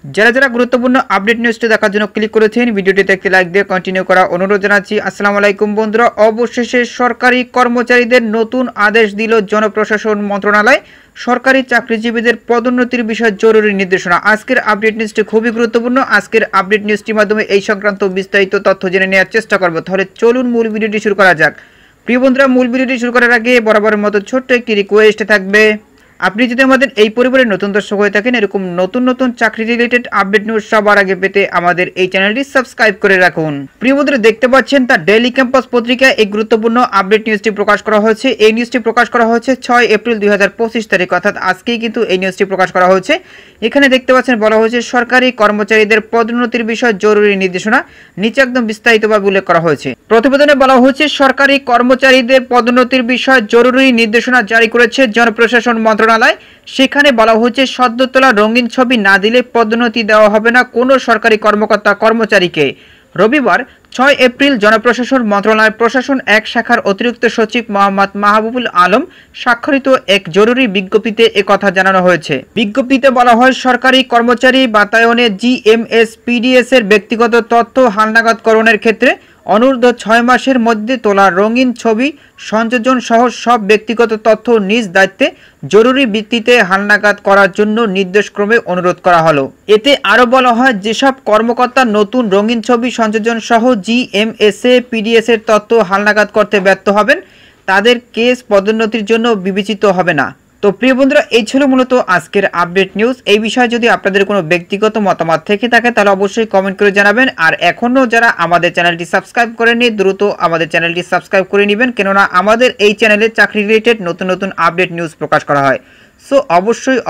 যারা যারা গুরুত্বপূর্ণ আপডেট নিউজটি দেখার জন্য ক্লিক করেছেন ভিডিওটিতে একটি লাইক দিয়ে কন্টিনিউ করা অনুরোধ জানাচ্ছি। আসসালামু আলাইকুম বন্ধুরা, অবশেষে সরকারি কর্মচারীদের নতুন আদেশ দিল জনপ্রশাসন মন্ত্রণালয়। সরকারি চাকরিজীবীদের পদোন্নতির বিষয়ে জরুরি নির্দেশনা। আজকের আপডেট নিউজটি খুবই গুরুত্বপূর্ণ। আজকের আপডেট নিউজটির মাধ্যমে এই সংক্রান্ত বিস্তারিত তথ্য জেনে নেওয়ার চেষ্টা করব। তাহলে চলুন মূল ভিডিওটি শুরু করা যাক। প্রিয় বন্ধুরা, মূল ভিডিওটি শুরু করার আগে বরাবরের মতো ছোট্ট একটি রিকোয়েস্ট থাকবে। আপনি যদি আমাদের এই পরিবারের নতুন দর্শক হয়ে থাকেন, এরকম নতুন নতুন চাকরি রিলেটেড আপডেট নিউজ সবার আগে পেতে আমাদের এই চ্যানেলটি সাবস্ক্রাইব করে রাখুন। প্রিয় বন্ধুরা, দেখতে পাচ্ছেন তার ডেইলি ক্যাম্পাস পত্রিকায় এই গুরুত্বপূর্ণ আপডেট নিউজটি প্রকাশ করা হয়েছে। এই নিউজটি প্রকাশ করা হয়েছে 6 এপ্রিল 2025 তারিখ, অর্থাৎ আজকেই কিন্তু এই নিউজটি প্রকাশ করা হয়েছে। এখানে দেখতে পাচ্ছেন বলা হয়েছে সরকারি কর্মচারীদের পদোন্নতির বিষয়ে জরুরি নির্দেশনা। নিচে একদম বিস্তারিতভাবে উল্লেখ করা হয়েছে। প্রতিবেদনে বলা হয়েছে সরকারি কর্মচারীদের পদোন্নতির বিষয়ে জরুরি নির্দেশনা জারি করেছে জনপ্রশাসন মন্ত্রণালয়। সেখানে বলা হয়েছে সদ্য তোলা রঙিন ছবি না দিলে পদোন্নতি দেওয়া হবে না কোনো সরকারি কর্মকর্তা কর্মচারীকে। রবিবার 6 এপ্রিল জনপ্রশাসন মন্ত্রণালয় প্রশাসন এক শাখার অতিরিক্ত সচিব মোহাম্মদ মাহবুবুল আলম স্বাক্ষরিত এক জরুরি বিজ্ঞপ্তিতে একথা জানানো হয়েছে। বিজ্ঞপ্তিতে বলা হয় সরকারি কর্মচারী বাতায়নে জিএমএস পিডিএস এর ব্যক্তিগত তথ্য হালনাগাদকরণের ক্ষেত্রে অনূর্ধ্ব 6 মাসের মধ্যে তোলা রঙিন ছবি সংযোজন সহ সব ব্যক্তিগত তথ্য নিজ দায়িত্বে জরুরি ভিত্তিতে হালনাগাদ করার জন্য নির্দেশক্রমে অনুরোধ করা হলো। এতে আরও বলা হয় যেসব কর্মকর্তা নতুন রঙিন ছবি সংযোজন সহ জিএমএসএ পিডিএস এর তথ্য হালনাগাদ করতে ব্যর্থ হবেন তাদের কেস পদোন্নতির জন্য বিবেচিত হবে না। তো প্রিয় বন্ধুরা, এই ছিল মূলত আজকের আপডেট নিউজ। এই বিষয়ে যদি আপনাদের কোনো ব্যক্তিগত মতামত থেকে থাকে তাহলে অবশ্যই কমেন্ট করে জানাবেন। আর এখনও যারা আমাদের চ্যানেলটি সাবস্ক্রাইব করেননি দ্রুত আমাদের চ্যানেলটি সাবস্ক্রাইব করে নেবেন, কেননা আমাদের এই চ্যানেলে চাকরি রিলেটেড নতুন নতুন আপডেট নিউজ প্রকাশ করা হয়। সো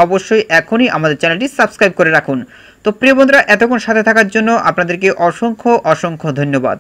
অবশ্যই এখনই আমাদের চ্যানেলটি সাবস্ক্রাইব করে রাখুন। তো প্রিয় বন্ধুরা, এতক্ষণ সাথে থাকার জন্য আপনাদেরকে অসংখ্য ধন্যবাদ।